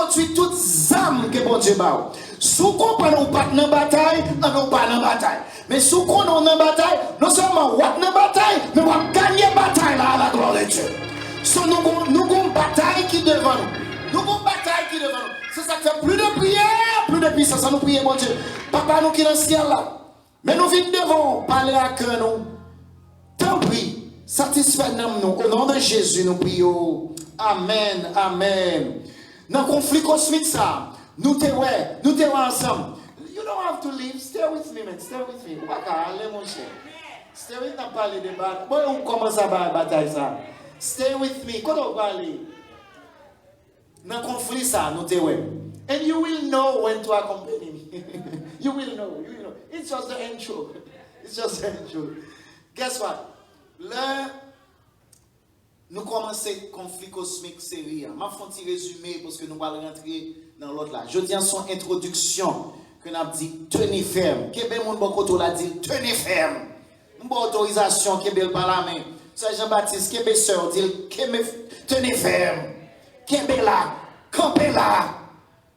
introduit toutes les âmes que bon Dieu bat. Si vous comprenez ou pas dans la bataille, on n'est pas dans la bataille. Mais si vous connaissez dans la bataille, non seulement on est dans la bataille, mais on va gagner la bataille là à la gloire de Dieu. So, nous avons une bataille qui est devant nous. Nous avons une bataille qui est devant nous. C'est ça qui fait plus de prière, plus de puissance. Ça nous prie, mon Dieu. Papa, nous qui est dans le ciel là. Mais nous vite devant parler à cœur nous. Tant pis, satisfait nous. Au nom de Jésus, nous prions. Amen, amen. Dans le conflit cosmique, ça, nous te ensemble. You don't have to leave. Stay with me, man. Stay with me. Allez, mon cher. Stay with me, parler de bataille. Bon, on commence à bataille ça. Stay with me. Quand on parle, dans le conflit, ça, nous te And you will know when to accompany me. You will know. It's just the intro. It's just the intro. Guess what? Là, nous commençons le conflit cosmique série. Je vais faire un petit résumé parce que nous allons rentrer dans l'autre là. Je dis en son introduction que nous avons dit tenez ferme. Québec, mon bon côté, l'a dit tenez ferme. Une bonne autorisation, Québec par la main. C'est Jean-Baptiste, Québec sœur, dit tenez ferme. Québec là, campez là.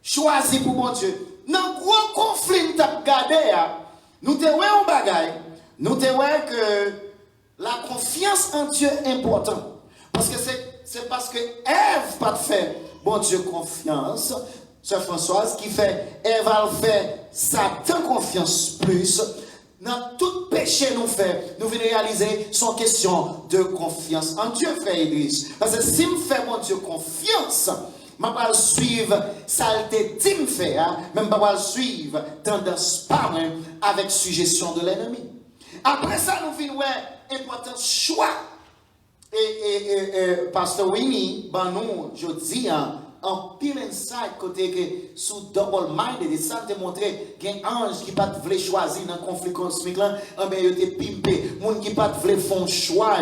Choisi pour mon Dieu. Dans le gros conflit, nous avons regardé, nous avons vu un bagage. Nous avons vu que la confiance en Dieu est importante. Parce que c'est parce que Ève pas fait bon Dieu confiance, Sœur Françoise, qui fait Ève va faire Satan confiance plus. Dans tout péché nous fait, nous venons réaliser son question de confiance en Dieu, frère Idriss. Parce que si je fais mon Dieu confiance, je ne vais pas suivre saleté dit me faire, même pas le suivre tendance pas avec suggestion de l'ennemi. Après ça, nous venons important choix. Et Pasteur Winnie, ben nous, je dis, en pile inside, côté que sous double mind, et ça te montrer qu'un ange qui pas voulu choisir dans le conflit cosmique là, ben il était pimpé. Moun qui pas voulu faire choix,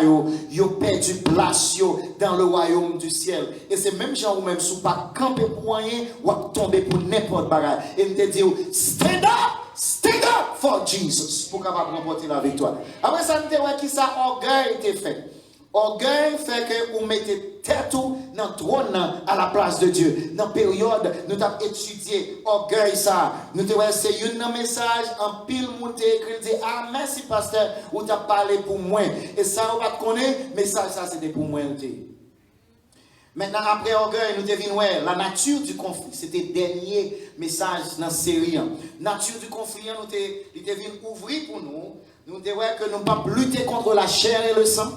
yo perdu place dans le royaume du ciel. Et c'est même gens ou même sous pas camper pour rien ou tomber pour n'importe bagarre. Et me te dit stand up for Jesus pour capable remporter la victoire. Après ça, nous te voit qui ça orgueil était fait. Orgueil fait que vous mettez tête dans le trône à la place de Dieu. Dans la période, nous avons étudié orgueil ça. Nous avons essayé un message, en pile monté écrit, dit ah merci pasteur, vous avez parlé pour moi. Et ça, on va connaître, message ça c'était pour moi. Maintenant, après orgueil, nous devons voir la nature du conflit. C'était le dernier message dans la série. La nature du conflit, nous devons ouvrir pour nous. Nous devons voir que nous ne pouvons pas lutter contre la chair et le sang.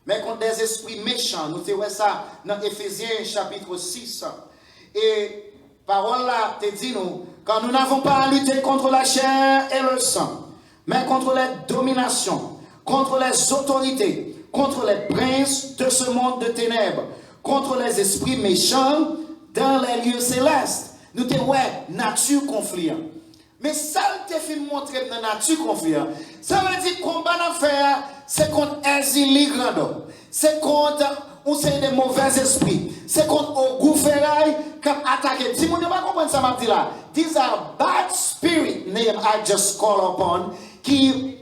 Mais contre des esprits méchants, nous voyons ça dans Éphésiens chapitre 6. Et parole là te dit nous, quand nous n'avons pas à lutter contre la chair et le sang, mais contre les dominations, contre les autorités, contre les princes de ce monde de ténèbres, contre les esprits méchants dans les lieux célestes. Nous te voyons nature conflit. Mais ça te fait montrer dans la nature conflit. Ça veut dire combat d'affaires, c'est contre Ezili Grando. C'est contre ou c'est des mauvais esprits. C'est contre Ogou Ferraille qui a attaqué. Si vous ne pas comprendre ça, je dis là. These are bad spirit name I just call upon qui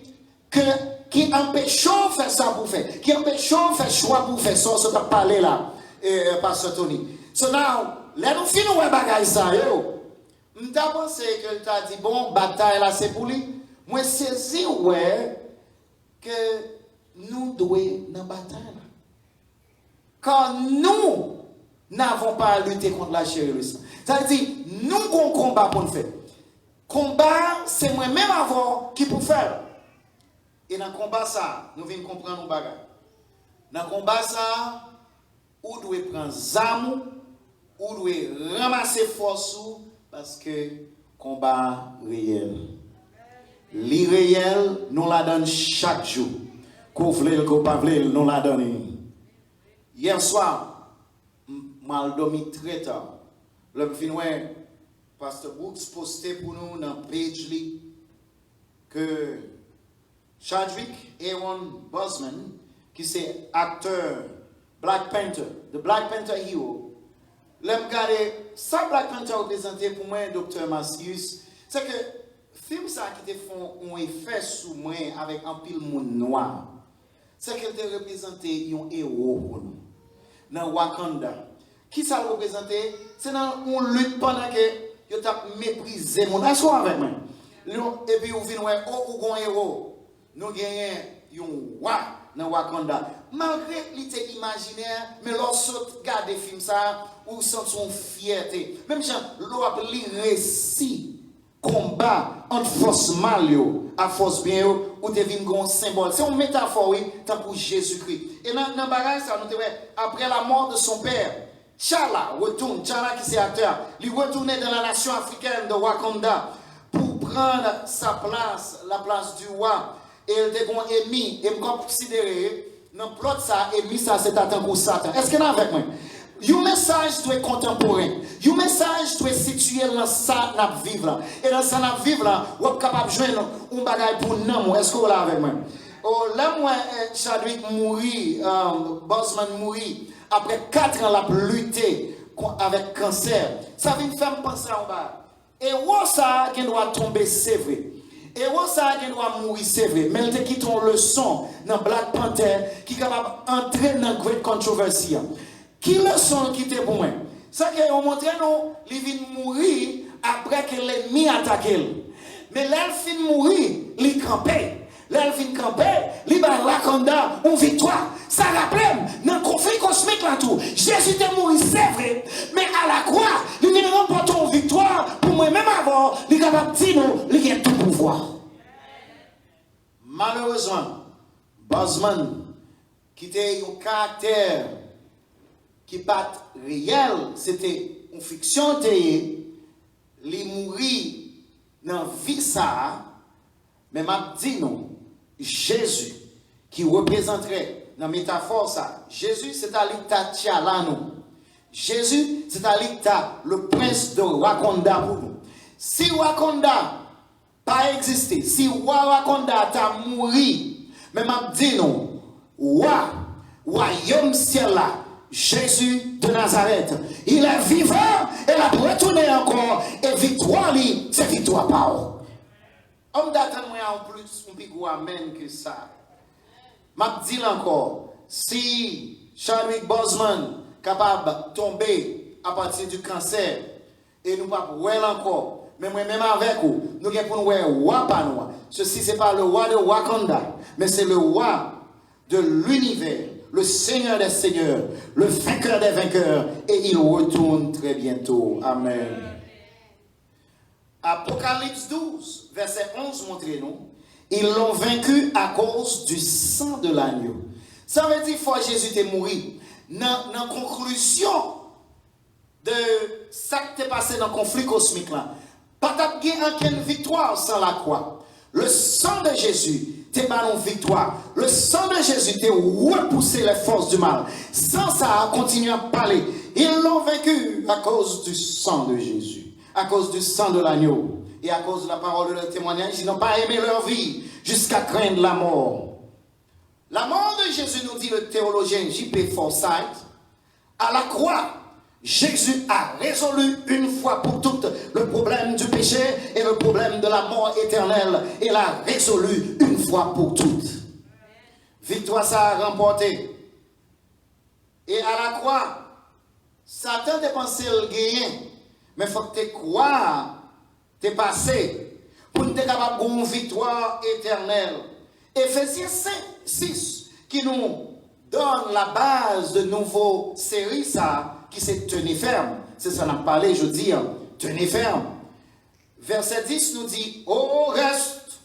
empêchent de faire ça pour faire. Qui empêchent de faire choix pour faire ça. Ça t'a parlé là, Pasteur Tony. So now, là nous finissons les bagages ça. Je pensé que tu as dit, bon, bataille là, c'est pour lui. Moi, saisi, ouais, que nous devons dans la bataille là. Quand nous n'avons pas à lutter contre la chair et le sang. Ça veut dire, nous avons un combat pour nous faire. Combat, c'est moi-même avant qui peut faire. Et dans le combat, ça, nous venons comprendre nos bagages. Dans le combat, ça, ou doit prendre zam, ou doit ramasser force. Parce que combat réel. L'irréel, nous la donne chaque jour. Qu'on vle, qu'on pas vle, nous la donne. Hier soir, mal dormi très tard. Le fin Pasteur Brooks posté pour nous dans la page que Chadwick Aaron Boseman, qui c'est acteur Black Panther, the Black Panther hero, l'ai regardé, ça Black Panther représenté pour moi, Dr. Macius, c'est que film ça qui te font un effet sur moi avec un pile monde noir, c'est qu'elle te représenté un héros pour nous. Dans Wakanda, Qui ça le représente? C'est dans une lutte pendant que vous avez méprisé mon assaut avec moi. Et puis vous venez voir, oh, un héros. Nous gagnons un roi dans Wakanda. Malgré l'idée imaginaire, mais lorsque vous regardez le film, vous sentez son fierté. Même si vous avez le récit, combat entre force mal et force bien, ou devine un symbole. C'est une métaphore, oui, tant pour Jésus-Christ. Et dans le bagage, après la mort de son père, T'Challa retourne, T'Challa qui est acteur, il retourne dans la nation africaine de Wakanda pour prendre sa place, la place du roi. Et il était émis, et me considérer, dans le plot ça, émis ça, c'est atteint pour Satan. Est-ce que vous avec moi? Le message doit être contemporain. Le message doit être situé dans ça, nous vivons. Et dans ça, nous vivons, vous êtes capable de joindre un bagage pour nous. Est-ce que vous êtes avec moi? Là, moi, Chadwick mourit, Boseman mourit, après 4 ans, il a lutté avec cancer. Ça vient me faire penser en bas. Et ça, qui doit tomber, c'est vrai. Et ça, qui doit mourir, c'est vrai. Mais il qui une leçon dans Black Panther qui est capable d'entrer dans une grande controverse. Qui leçon qui était pour moi? Ça qui on montre nous, il vient mourir après que l'ennemi attaque. Mais là, il finit mourir, il campait. Là, il vient camper, il va Wakanda une victoire. Ça rappelle, dans le conflit cosmique là tout, Jésus est mort, c'est vrai, mais à la croix, il vient remporter une victoire pour moi-même avant, il est capable de dire nous, il a tout pouvoir. Malheureusement, Boseman, qui était un caractère qui n'est pas réel, c'était une fiction, il mourit dans la vie ça, mais m'a dit non. Jésus, qui représenterait dans la métaphore ça, Jésus c'est à l'état T'Challa nous. Jésus c'est à l'état le prince de Wakanda pour nous. Si Wakanda pas existé, si Wakanda t'a mouru, mais m'a dit non, royaume ciel là, Jésus de Nazareth, il est vivant et il a retourné encore et victoire c'est victoire par on d'attendre en plus un plus gros amen que ça. M'a dit encore, si Chadwick Boseman capable de tomber à partir du cancer et nous pas voir encore, mais moi même avec vous, nous avons pour nous roi pas nous. Ceci c'est pas le roi de Wakanda, mais c'est le roi de l'univers, le Seigneur des seigneurs, le vainqueur des vainqueurs, et il retourne très bientôt. Amen. Apocalypse 12, verset 11, montrez-nous. Ils l'ont vaincu à cause du sang de l'agneau. Ça veut dire que Jésus est mort. Dans la conclusion de ça qui est passé dans le conflit cosmique, là, pas aucune victoire sans la croix. Le sang de Jésus t'es pas une victoire. Le sang de Jésus t'a repoussé les forces du mal. Sans ça, continue à parler. Ils l'ont vaincu à cause du sang de Jésus. À cause du sang de l'agneau et à cause de la parole de leur témoignage, ils n'ont pas aimé leur vie jusqu'à craindre la mort. La mort de Jésus, nous dit le théologien J.P. Forsyth, à la croix, Jésus a résolu une fois pour toutes le problème du péché et le problème de la mort éternelle. Il a résolu une fois pour toutes. Victoire, ça a remporté. Et à la croix, Satan dépensé le gain. Mais il faut que tu crois, tu es passé, pour être capable d'avoir une victoire éternelle. Éphésiens 5, 6, qui nous donne la base de nouveau série, ça, qui s'est tenu ferme. C'est ça qu'on a parlé, je dis, tenez ferme. Verset 10 nous dit, au reste,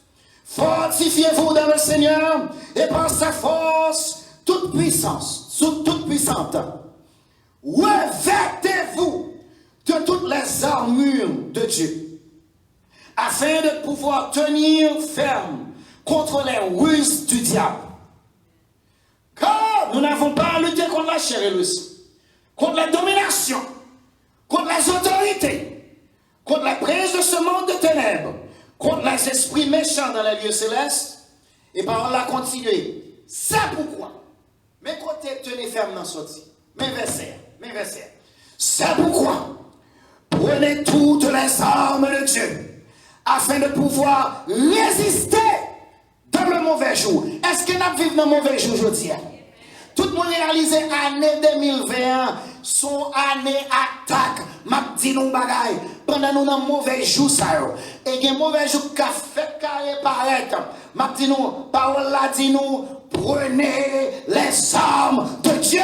fortifiez-vous dans le Seigneur et par sa force, toute puissance, toute puissante. Revêtez-vous de toutes les armures de Dieu, afin de pouvoir tenir ferme contre les ruses du diable. Car nous n'avons pas à lutter contre la chair et le sang, contre la domination, contre les autorités, contre la prise de ce monde de ténèbres, contre les esprits méchants dans les lieux célestes, et par là continuer. C'est pourquoi, mais côté tenez ferme dans sortie, mes versets. C'est pourquoi, prenez toutes les armes de Dieu, afin de pouvoir résister dans le mauvais jour. Est-ce que nous vivons dans le mauvais jour aujourd'hui? Tout le monde réalise l'année 2021, son année attaque. M'a dit nous bagaille. Pendant nous dans mauvais jour ça yo. Et gen mauvais jour qu'a fait carré paraître. M'a dit nous, parole là dit nous, prenez les armes de Dieu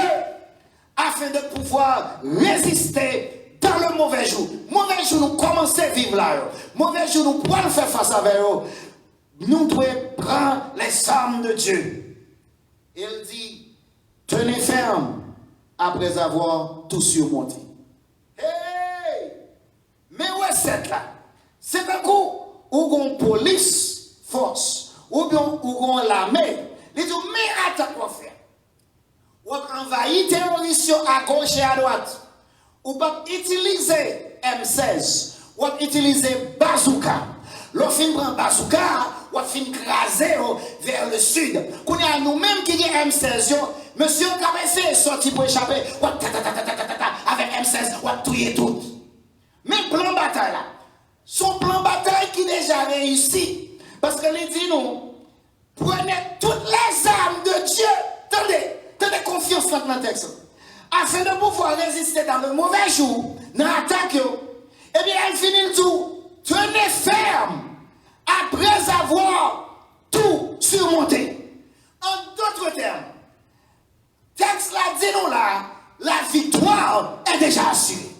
afin de pouvoir résister dans le mauvais jour. Mauvais jour nous commençons à vivre là. Mauvais jour nous pouvons faire face avec eux. Nous devons prendre les armes de Dieu. Il dit, tenez ferme après avoir tout surmonté. Hey! Mais où est cette là? C'est un coup où on police force, ou bien où on l'armée. Il dit, mais attaque quoi faire? Ou envahir terroristes à gauche et à droite. Ou pas utiliser M16. Ou utiliser bazooka. L'on prend bazooka, ou fin craser vers le sud. Qu'on a nous-mêmes qui avons M16, monsieur Kabessé sorti pour échapper, avec M16, ou tout tout. Mais plan bataille là, son plan bataille qui déjà réussi. Parce que il dit nous, prenez toutes les armes de Dieu. Tenez confiance dans le texte. Afin de pouvoir résister dans le mauvais jour, dans l'attaque, eh bien, elle finit tout. Tenez ferme après avoir tout surmonté. En d'autres termes, texte là dit nous là, la victoire est déjà assurée.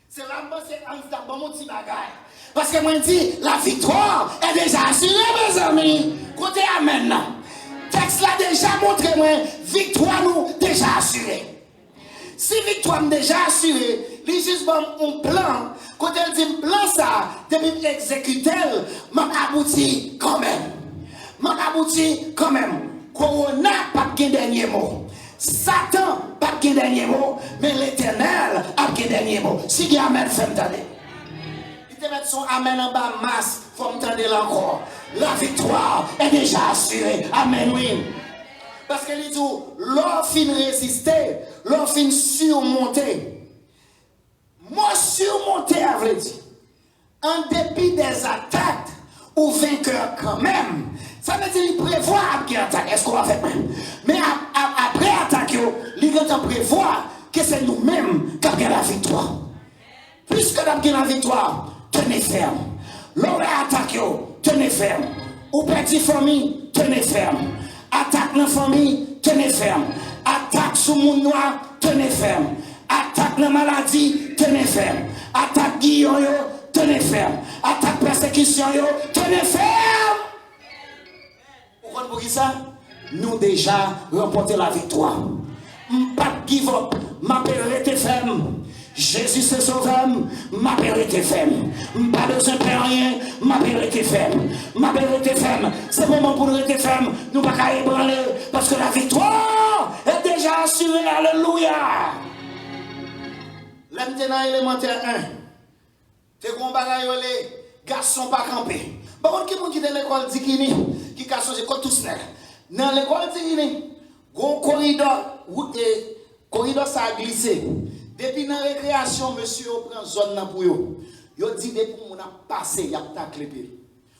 C'est là que c'est un bon petit bagage. Parce que moi je dis, la victoire est déjà assurée, mes amis. Côté amen là. Texte là déjà montré moi, victoire nous déjà assurée. Si victoire déjà assurée, il juste un plan. Quand elle dit plan ça, depuis exécuter, m'a abouti quand même. M'a abouti quand même. Corona pas de dernier mot. Satan pas de dernier mot, mais l'Éternel a de dernier mot. Si il y a amen, fait m'entendre. Il te met son amen en bas masse, faut m'entendre encore. La victoire est déjà assurée. Amen, oui. Parce que les tout, l'on fin résister, l'on fin surmonter. Moi surmonter, à vrai dire, en dépit des attaques, ou vainqueur quand même. Ça veut dire qu'il prévoit après attaque. Est-ce qu'on va faire même? Mais après attaque, il va prévoir que c'est nous-mêmes qui avons la victoire. Puisque nous avons la victoire, tenez ferme. L'on attaque, tenez ferme. Ou petit famille, tenez ferme. Attaque la famille, tenez ferme. Attaque sur le monde noir, tenez ferme. Attaque la maladie, tenez ferme. Attaque Guillaume, tenez ferme. Attaque persécution, tenez ferme. Pourquoi pour ça? Nous déjà remporté la victoire. Pas give up, ma père était ferme. Jésus se sauve, ma père était ferme. Pas besoin de faire rien, ma père était ferme. Ma père était ferme. C'est le moment pour nous être ferme. Nous ne pouvons pas ébranler parce que la victoire est déjà assurée. Alléluia. L'imtenant élémentaire 1. T'es qu'on bagaille les garçons pas campés. Par contre, qui est dans l'école d'Ikini, qui a changé comme tout snell. Dans l'école d'Ikini, corridor ça a glissé. Depuis la récréation, monsieur prend zone pour eux. Il dit depuis qu'on a passé, il a taclé.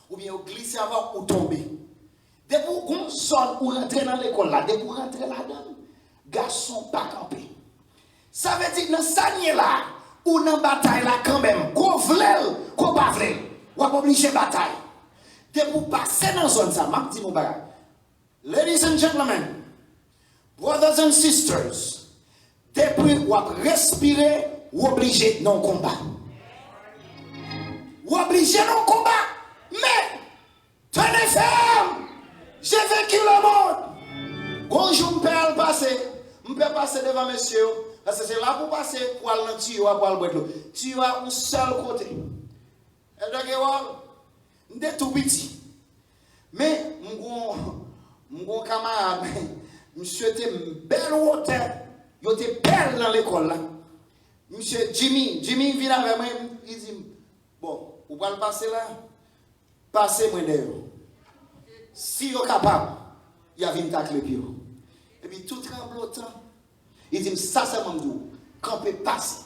Ou bien il glissé avant ou tomber. Depuis qu'on zone ou rentrer dans l'école là, depuis qu'on rentrer là-dedans, garçon pas campé. Ça veut dire dans cette là, ou dans la bataille là quand même, qu'on vle, qu'on pas vle, ou pas obligé de bataille. Depuis qu'on passer dans la zone ça, je dis mon bagage. Ladies and gentlemen, brothers and sisters, depuis ou respirer, ou obligé non combat. Ou obligé non combat. Mais, tenez ferme. J'ai vécu le monde. Quand je peux passer, je peux passer devant monsieur. Parce que c'est là pour passer, pour aller dans le tuyau, pour aller boire de l'eau. Tu as un seul côté. Et donc, je suis tout petit. Mais, mon camarade, monsieur était belle hauteur. Il était belle dans l'école là. Monsieur Jimmy vient avec moi, il dit, bon, vous pouvez le passer là, passez-moi d'ailleurs. Si vous êtes capable, il y a une tacle le pied. Et puis tout tremblotant, il dit, ça c'est mon dos, quand on peut passer.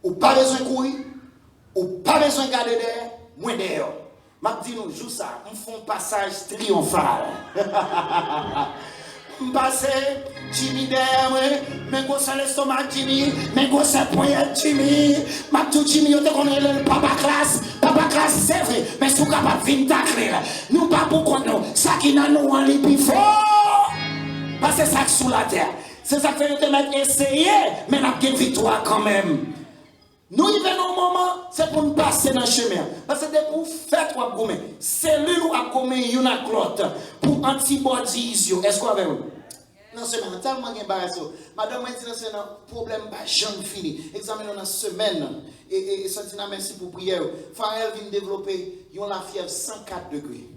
Ou pas besoin de courir, ou pas besoin de garder derrière, moi d'ailleurs. Je dis, nous, joue ça, on fait un passage triomphal. M'passe Jimmy derrière mais go sans l'estomac Jimmy, mais go sans poignet Jimmy. M'a tout Jimmy, on te connaît le papa classe c'est vrai, mais sous capable venir tacler. Nous pas pour compte nous, ça qui n'a nous en plus fort. Parce que c'est ça sous la terre. C'est ça que fait te mettre essayer, mais n'a pas victoire quand même. Nous y venons au moment, c'est pour nous passer dans le chemin. Parce que dès que vous faites quoi gomme, cellule ou à gomme une à l'autre pour antibodies. Est-ce qu'on avez non semaine tellement bien barré ça. Madame m'a dit c'est un problème pas jamais fini. Examen dans semaine et Santina merci pour prière. Farel vient développer la fièvre 104 degrés.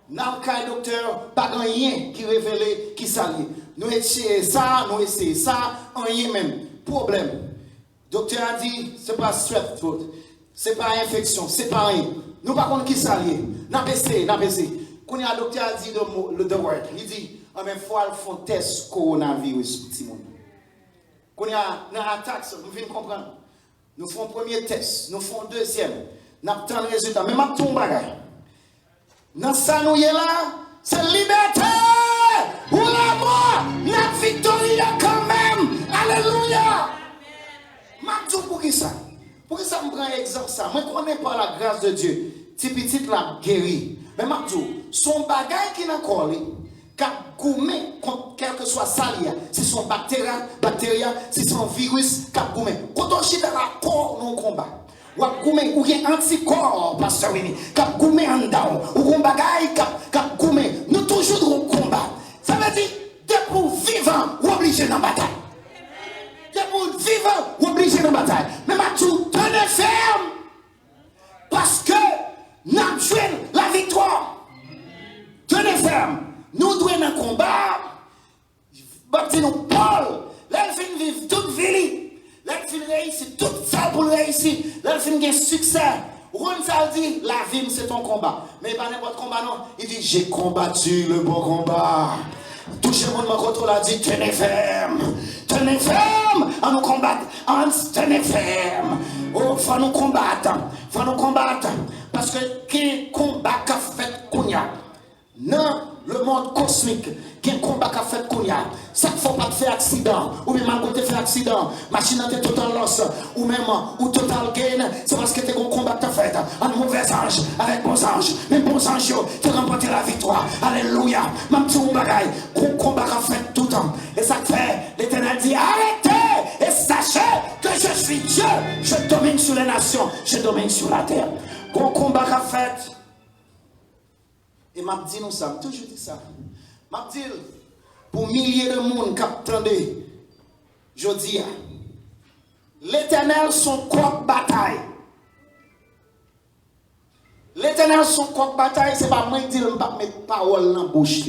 N'a pas docteur pas rien qui révèle qui s'allie. Nous essayons ça, rien même. Problème. Docteur a dit, c'est pas strep throat, c'est pas infection, c'est pas rien. Nous pas contre qui s'allie. N'a pas essayé. Quand le docteur a dit le word, il dit, mais il faut faire un test coronavirus petit monde. Quand il y a une attaque, nous venons comprendre. Nous faisons un premier test, nous faisons un deuxième. Nous avons le résultat. Mais maintenant, tout bagage. Dans ça, nous y est là, c'est liberté pour la mort, la victoire quand même. Alléluia. Maintenant, pour qui ça? Pour qui ça me prend un exemple ça? Moi, je connais pas la grâce de Dieu. Petit la guéri. Mais maintenant, son bagage qui n'a pas cap goumé quel que soit ça si son bactérie si son virus cap goumé quand on chie dans la corps non combat ou goumé ou bien anticorps pasteur Winnie cap goumé en down ou on bagaille cap goumé nous toujours dans combat ça veut dire de pour vivant ou obligé dans bataille de pour vivant ou obligé dans bataille mais tout tenez ferme parce que nous avons la victoire tenez ferme. Nous devons un combat. Baptiste Paul, l'elfine vive toute vie. L'elfine réussit toute ça pour réussir. L'elfine gagne succès. Ronzal dit, la vie c'est ton combat. Mais pas n'importe combat non. Il dit, j'ai combattu le bon combat. Touchez le monde contre l'a dit, tenez ferme. Tenez ferme. À nous combattre. Tenez ferme. Oh, faut nous combattre. Parce que qui combat qu'a fait Kounia? Non. Le monde cosmique, qui est un combat qu'a fait Kounia. Ça ne faut pas faire accident. Ou même à côté faire accident. Machine est total loss. Ou même ou total gain. C'est parce que tu as un combat que tu as fait. Un mauvais ange avec bons anges. Même bons anges, tu as remporté la victoire. Alléluia. Même si on bagaille. Un combat qu'a fait tout le temps. Et ça fait, l'Éternel dit arrêtez et sachez que je suis Dieu. Je domine sur les nations. Je domine sur la terre. Un combat qu'a fait. Et m'a dit nous ça, toujours dit ça. M'a dit pour milliers de monde qui attendent, je dis, l'Éternel son coq bataille. L'Éternel son coq bataille, c'est pas moi qui dis, je ne vais pas mettre parole dans la bouche.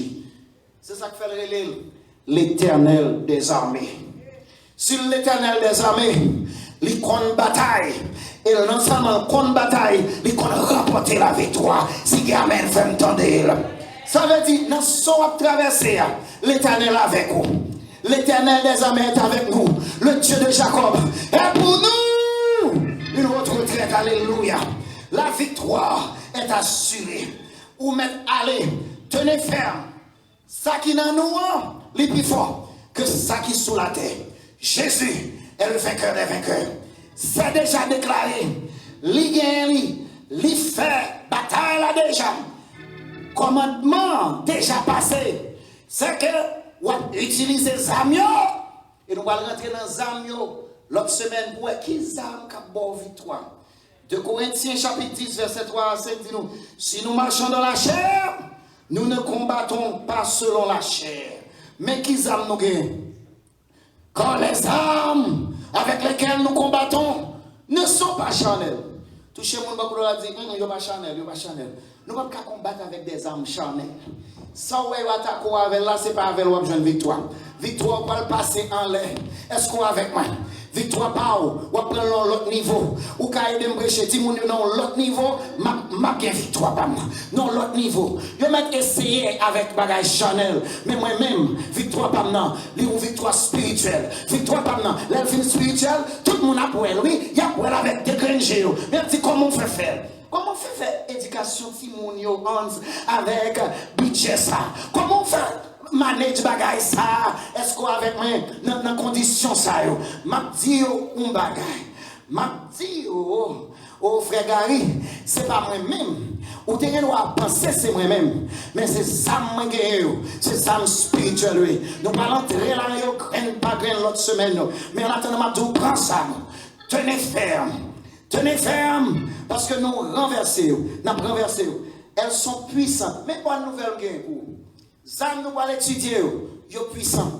C'est ça qui fait le relais. L'Éternel des armées. Sur l'Éternel des armées, il compte bataille. Et l'ensemble compte bataille, il compte remporter la victoire. Si gamin fait entendre. Ça veut dire, dans son traversée, l'Éternel avec nous. L'Éternel des armées est avec nous. Le Dieu de Jacob est pour nous. Une autre retraite, alléluia. La victoire est assurée. Ou mettre aller, tenez ferme. Ça qui dans nous, les plus fort que ça qui sous la terre. Jésus est le vainqueur des vainqueurs. C'est déjà déclaré. Li fait bataille là déjà. Commandement déjà passé. C'est que on utilise les armes. Et nous allons rentrer dans les armes l'autre semaine pour qui armes qui bon victoire. De Corinthiens chapitre 10 verset 3 à 5 dit nous, si nous marchons dans la chair, nous ne combattons pas selon la chair. Mais qui armes nous gagnons? Quand les armes avec lesquelles nous combattons ne sont pas charnelles. Touchez mon bakoulo a dit, il n'y a pas charnel. Nous ne pouvons pas combattre avec des armes charnelles. Sans ou attaquer avec là, ce n'est pas avec l'homme jeune victoire. Victoire va le passer en l'air. Est-ce qu'on est avec moi? Victoire pas ou prendre l'autre niveau. Ou quand il me prêcher, dis-moi non, l'autre niveau, ma bien victoire pas moi. Non, l'autre niveau. Je vais essayer avec bagage Chanel. Mais moi-même, victoire pas non. Une victoire spirituelle. Victoire pas non. L'elfine spirituelle, tout le monde a pour elle. Oui, il y a pour elle avec des graines géo. Mais dis comment on fait faire? Comment on fait faire éducation Timonio Hans avec budget ça? Comment on fait? manage bagay ça, est-ce qu'on avec moi dans condition ça yo, m'a dit un bagay, m'a dit oh frère Gary, c'est pas moi-même. Ou te gen à penser c'est moi-même, mais c'est ça moi gagne, c'est ça spirituel. Nous pas rentrer là yo pas grain l'autre semaine, mais en attendant m'a dit prends ça. Tenez ferme, parce que nous renversons, elles sont puissantes. Mais pas une nouvelle gain pour ça, nous allons étudier, ils sont puissants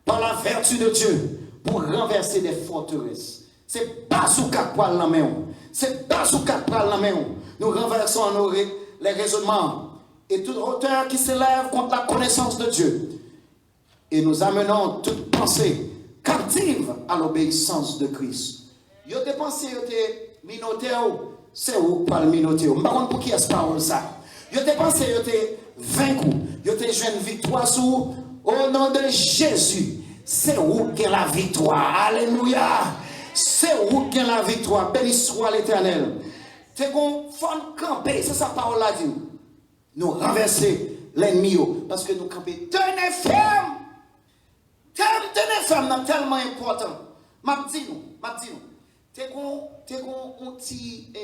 par la vertu de Dieu pour renverser des forteresses. C'est pas sous quatre poils la main. C'est pas sous quatre poils la main. Nous renversons en nous les raisonnements et toute hauteur qui s'élève contre la connaissance de Dieu. Et nous amenons toute pensée captive à l'obéissance de Christ. Yo te pensé yo te minotaire, c'est où par le minotaire. Je ne sais pas pour qui est-ce parole ça. Yo te pensé yo te vaincu, yo te jeune victoire sous au nom de Jésus. C'est où qu'est la victoire. Alléluia. C'est où qu'est la victoire. Béni soit l'Éternel. C'est qu'on faut camper, c'est ça parole là dit. Nous renverser l'ennemi parce que nous camper. Tenez ferme. Tenez ferme, c'est tellement important. M'a dit nous. C'est qu'on petite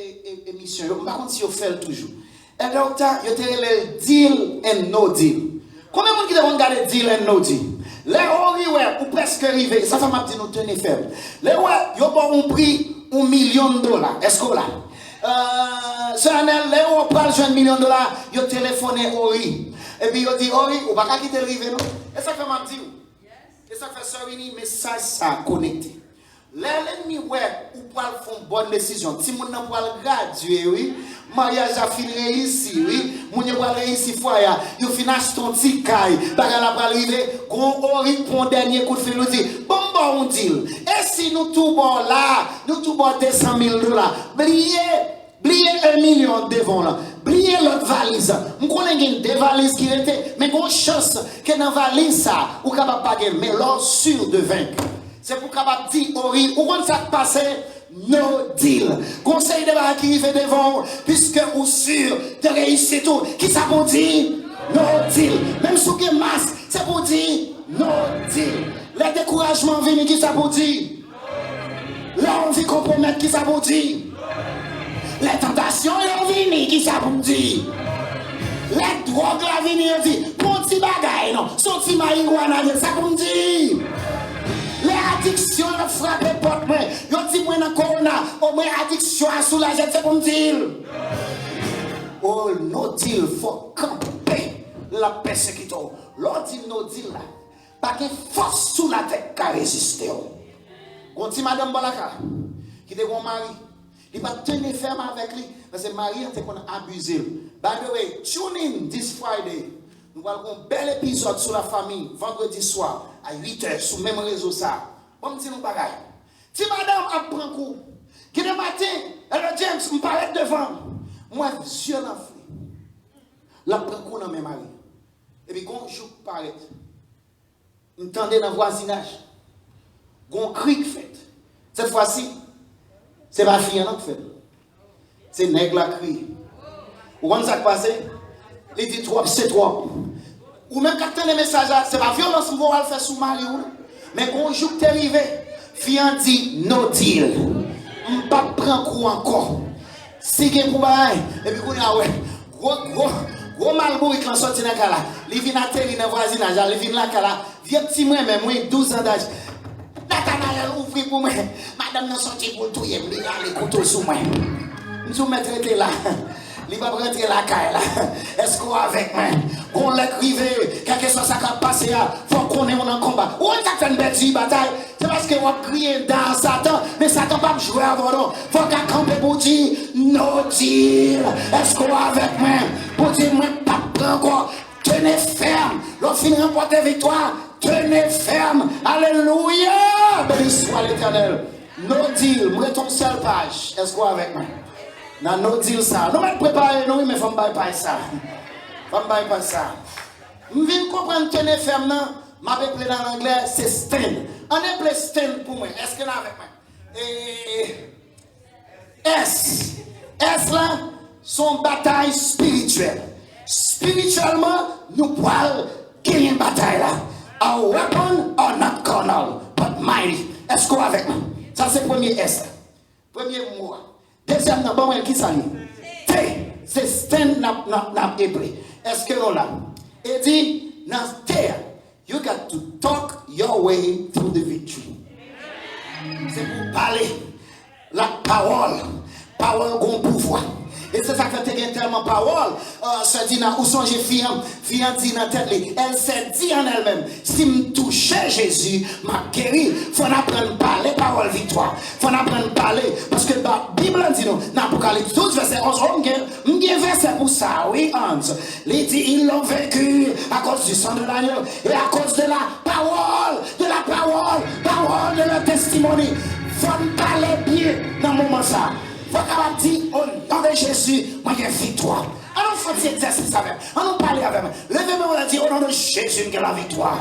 émission. Je ne sais pas si on fait toujours. Et donc, il y a le deal and no deal. Combien de gens qui regardent deal and no deal? Les gens ou presque arrivés, ça fait m'a dit nous tenir ferme. Les gens ont pris $1 million. Est-ce que là? C'est un les gens parlent de $1 million. Ils ont téléphoné Ori. Et puis ils ont dit Ori, ou pas quitter le rive. Et ça fait m'a dit. Et ça fait ça, un message ça connecté. L'ennemi ou pour faire une bonne décision. Si mon n'a pas gradué, oui, mariage a fini réussi, oui, mon n'a pas réussi foyer, il finit ton petit caille, bagarre pas arriver, on répond dernier coup de fil, nous dit, bon on dit, et si nous tout bon là, nous tout bon $200 000, bliez $1 million devant là, bliez l'autre valise, on connaît des valises qui étaient, mais on chance que dans la valise ça, ou capable payer, mais l'or sûr de vaincre. C'est pour capable dire, Ori, où on ça passe, no deal. Conseil de barre qui fait devant, puisque ou sûr de réussir tout. Qui ça pour dire? No deal. Même si vous avez masque, c'est pour dire, no deal. Les découragements viennent, qui ça pour dire? L'envie compromettre, qui ça pour dire? Les tentations, viennent, qui ça pour dire? Les drogues, la viennent, dit, pour petit bagaille, non, son petit marijuana, ça pour dire? Les addictions frappent porte moi. Yo dis moi dans corona, au moins addiction à soulager, c'est comme dire. Oh no deal faut camper la persécution. L'autre dit no deal là. Pas que force sous la tête qu'à résister. On dit madame Balaka qui était mon mari, il va tenir ferme avec lui parce que mari était qu'on a abusé. By the way, tune in this Friday. Nous allons un bel épisode sur la famille vendredi soir à 8h sur le même réseau ça. Bon petit nous bagaille. Si madame apprend coup, qui le matin, elle James me paraît devant. Moi vieux l'enfant. La prend coup dans mes maris. Et puis quand je paraît. M'entendez dans le voisinage. Gon cri fait. Cette fois-ci, c'est ma fille qui fait. C'est nègre la cri. Vous comprenez ça qui passe? Il dit trop, c'est trop. Ou même quand les messages, c'est pas violence que vous allez faire sous mari. Mais quand je suis arrivé, fille dit no deal. Je ne pas prendre coup encore. Si vous avez un et puis vous avez gros malbourg qui est sorti dans le cas là. Il vient à terre dans le voisinage, il vient là, vieux petit moi, mais moi 12 ans d'âge. Nathanaël ouvre pour moi. Madame n'a sorti pour tout, il a les couteaux sous moi. Je vais mettre là. Il va rentrer la caille là. Est-ce qu'on avec moi? On l'écrive, quelque chose ça va passer, il faut qu'on ait un combat. Où est-ce que fait une bataille? C'est parce qu'on va crier dans Satan, mais Satan va jouer avant nous. Il faut qu'on campe pour dire, no deal. Est-ce qu'on avec moi? Pour dire, moi, pas encore. Tenez ferme. L'on finit remporter victoire. Tenez ferme. Alléluia. Béni soit l'Éternel. No deal. Moi, ton seul page. Est-ce qu'on avec moi? Non, no deal ça. Nous allons préparer, nous, mais il faut me pas ça. Il faut me pas ça. Je viens comprendre que tenez ferme, non? Ma appelé dans l'anglais, c'est stand. On appelle stand pour moi. Est-ce que là avec moi? S. S là, son bataille spirituelle. Spirituellement, nous pouvons qu'il y a une bataille là. A weapon or not carnal, but mighty. Est-ce qu'on avec moi? Ça c'est premier S. Premier mot. Deuxième, bon, qui ça dit? T. C'est stand na hébreu. Est-ce que nous là? Il dit, dans terre, you got to talk your way through the victory. C'est pour parler. La parole. Parole gon pouvoir. Et c'est ça que tu as tellement parole. Se dit ou songe fiant dit dans tête elle s'est dit en elle-même, si me toucher Jésus, m'a guéri. Faut apprendre à parler parole victoire. Faut apprendre à parler parce que la Bible dit nous dans Apocalypse 12 verset 11, on a verset pour ça. Oui, Hans. Il dit ils l'ont vécu à cause du sang de l'agneau et à cause de la parole, parole de leur testimony. Faut parler bien dans le moment ça. Faut qu'on dire au nom de Jésus, moi j'ai victoire. Alors faut dire exercice avec. On parle avec. Levez-moi, on a dit au nom de Jésus j'ai la victoire.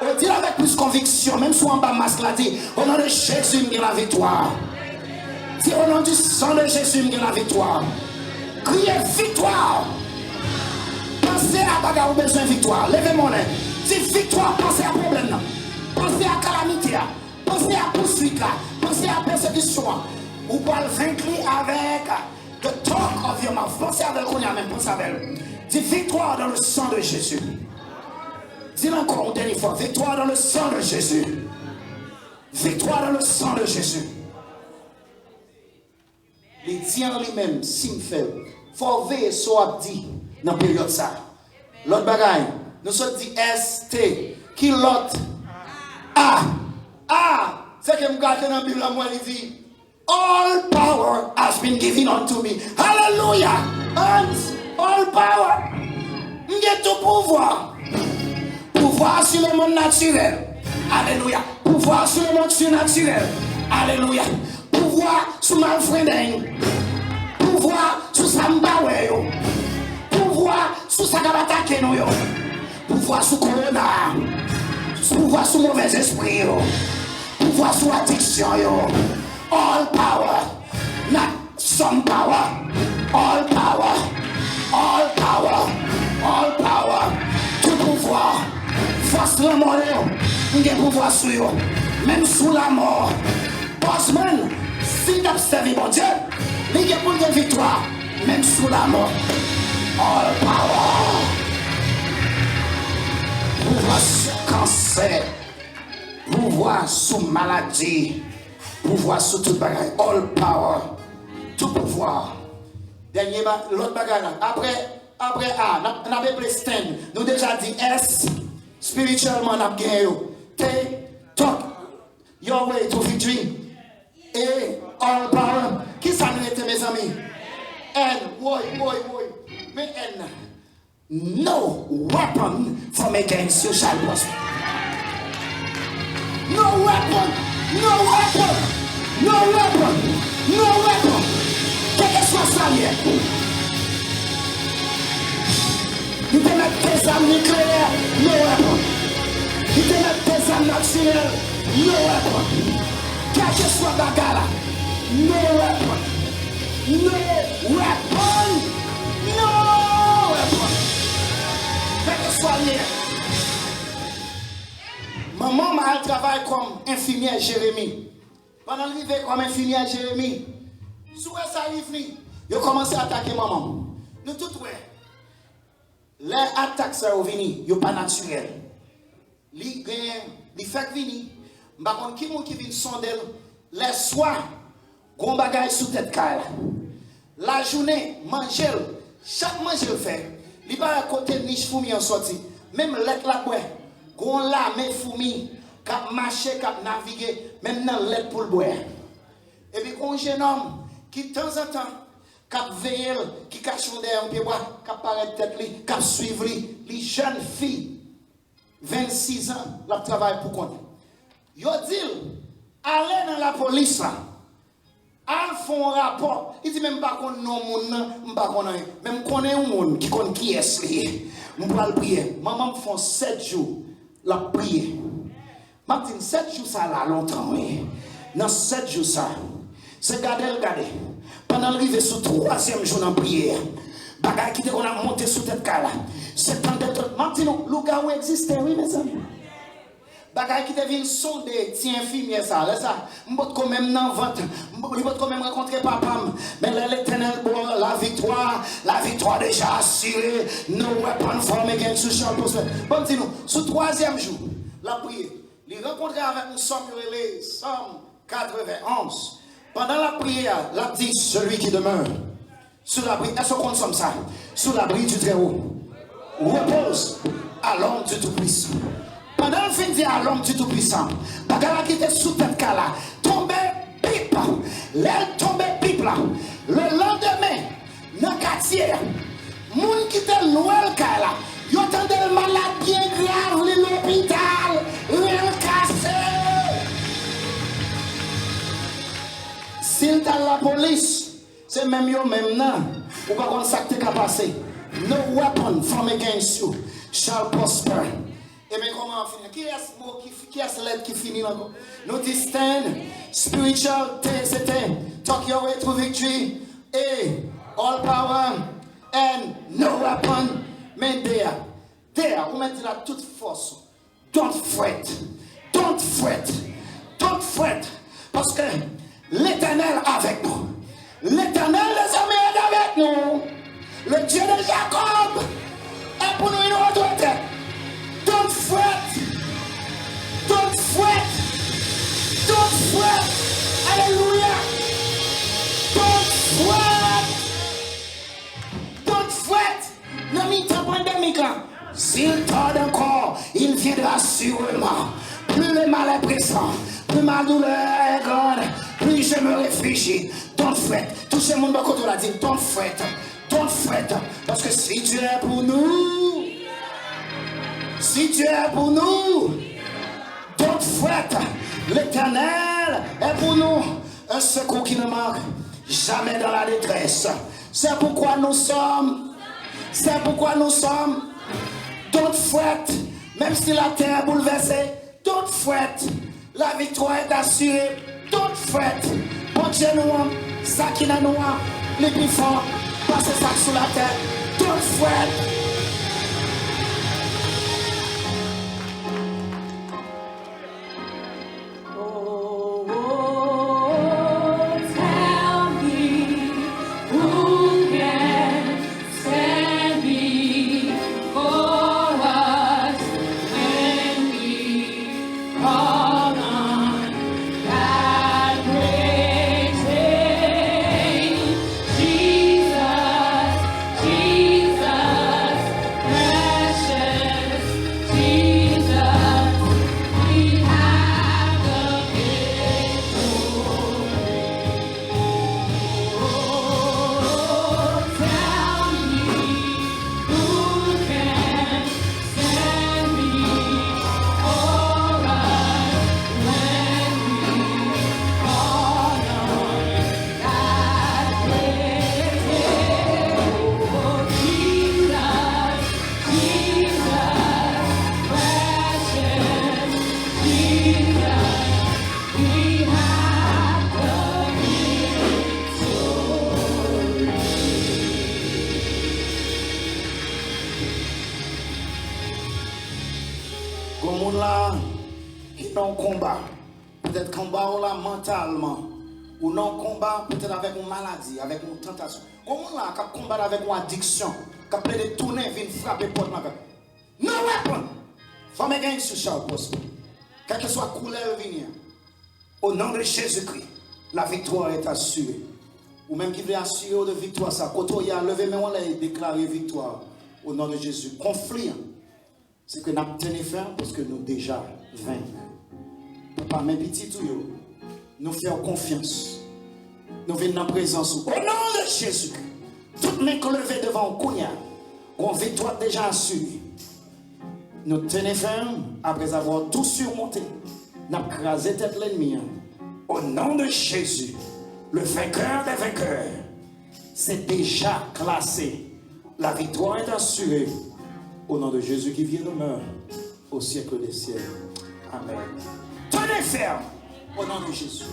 On dit avec plus conviction, même si on bas masque là dit au nom de Jésus j'ai la victoire. Dis au nom du sang de Jésus j'ai la victoire. Criez victoire. Pensez à bagarre ou besoin de victoire. Levez-moi. Dis victoire, pensez à problème. Pensez à calamité. Pensez à poursuite. Pensez à persécution. Ou pour le vaincre avec the talk of your mouth. Pensez avec qu'on y a même, pensez avec. Dis victoire dans le sang de Jésus. Dis encore une dernière fois, victoire dans le sang de Jésus. Victoire dans le sang de Jésus. Les diants lui-même, s'il me fait, faut veiller sur dit dans la période ça. L'autre bagaille, nous sommes dit S-T. Qui l'autre? A. A. C'est que je regarde dans la Bible, moi, il dit. All power has been given unto me. Hallelujah. And all power. J'ai tout pouvoir. Pouvoir sur le monde naturel. Alléluia. Pouvoir sur le monde surnaturel. Alléluia. Pouvoir sur ma frère. Pouvoir sur Sambawe. Pouvoir sur Sakabata nous. Pouvoir sur Corona. Pouvoir sur mauvais esprit. Pouvoir sur addiction. All power, not some power. All power, all power, all power. Tout pouvoir, force la mort, il y a pouvoir sur eux, même sous la mort. Bosman, si tu observes mon Dieu, il y a pour une victoire, même sous la mort. All power. Pouvoir sur cancer, pouvoir sous maladie. Pouvoir sur toute bagaille, all power, tout pouvoir. Dernier, l'autre bagaille, après A, on a appelé stand, nous déjà dit S, spirituellement, on a gagné. T, talk, your way to victory. Et all power, qui ça nous était mes amis? N, boy, mais N, no weapon from against you shall prosper. No weapon. No weapon! No weapon! No weapon! Quel que soit ça, il te met des armes nucléaires, no weapon! Il te met des armes naturelles, no weapon! Quel que soit bagarre, no weapon! No weapon! No weapon! Quel que soit maman m'a travaillé comme infirmière Jérémie. Pendant le vivre comme infirmière Jérémie, souvent ça arrive, il a commencé à attaquer maman. Nous tout ouais. Les attaques ça venu, il pas naturel. Li fait venir. Par contre qui vient sonder les soirs, gon bagage sous tête kala. La journée manger, chaque manger le fait. Li pas à côté niche fourmi en sorti. Même let la boire. Gon la mais fourmi cap marcher cap naviguer même dans l'aide pour le boire. Et puis un jeune homme qui de temps en temps cap veiller qui cache derrière un pied bois cap paraître tête li cap suivre les jeunes filles 26 ans la travail pour compte. Yo dit allez dans la police là. Al font rapport, il dit même pas qu'on non moun pas qu'on même connaît un monde qui connaît qui est li. On va le prier. Maman me font 7 jours la prier. M'a dit 7 jours ça là longtemps oui. Dans 7 jours ça. C'est garder. Pendant l'arrivée sur 3e jour dans prière. Bagay qui qu'on a monté sous tête là. C'est tant d'être maintenant loup-garou existait, oui mes amis. Bagay qui devient sondé, tiens infirmière ça, là ça. M'bot quand même dans vente, m'bot quand même rencontrer papa. Mais l'Éternel bon la victoire déjà assurée. No weapon formed against you shall prosper. Bon dis-nous, sous troisième jour, la prière, il rencontrer avec nous Somme 91. Pendant la prière, la dit celui qui demeure sous l'abri, est-ce qu'on consomme ça? Sous l'abri du Très-Haut. Repose à l'ombre du Tout-Puissant. Pendant le fin de à l'homme du Tout-Puissant, Bagala qui était sous tête là, tombé pipe, l'aile tombé pipe là. Le lendemain, dans le quartier, moun qui était loin là, ils entendaient le malade bien grave, l'hôpital, l'aile cassé. S'il t'a la police, c'est même yo même non, ou pas qu'on ça qui passé. No weapon from against you shall prosper. Et bien comment on finit? Qui est-ce l'aide qui finit encore? Nous disons stand, spiritual, c'était talk your way to victory, et all power, and no weapon, mais there, on met la toute force. Don't fret, parce que l'Éternel avec nous. L'Éternel les amis est avec nous. Le Dieu de Jacob est pour nous une autre tête. Don't fret. Alléluia. Don't fret. Ne m'y t'en pandémique là. S'il tarde encore, il viendra sûrement. Plus le mal est pressant, plus ma douleur est grande, plus je me réfugie. Don't fret. Tout ce monde quand on l'a dit, don't fret. Parce que si Dieu est pour nous, don't fret. L'Éternel est pour nous un secours qui ne manque jamais dans la détresse. C'est pourquoi nous sommes. Don't fret. Même si la terre est bouleversée, don't fret. La victoire est assurée. Don't fret. Bon Dieu nous, ça qui n'a nous, les plus forts, passez ça sous la tête. Don't fret. Peut-être combat là mentalement, ou non combat peut-être avec une maladie, avec une tentation. Comment là, qui combat avec une addiction, qui peut de tourner, venir frapper porte ma. No weapon. From against you shall prosper. Quelle que soit couleur venir. Au nom de Jésus-Christ, la victoire est assurée. Ou même qui veut assurer de victoire, ça. Quand on y a levé, mais on l'a déclaré victoire. Au nom de Jésus. Conflit, c'est que nous tenons ferme parce que nous déjà vaincus. Papa, mes petits tout, nous faisons confiance. Nous venons dans la présence. Au nom de Jésus, toutes les mains levées devant Kounia, ont victoire déjà assurée. Nous tenons ferme après avoir tout surmonté. Nous avons crasé tête l'ennemi. Au nom de Jésus, le vainqueur des vainqueurs, c'est déjà classé. La victoire est assurée. Au nom de Jésus qui vient demeure au siècle des siècles. Amen. Tenez ferme au nom de Jésus.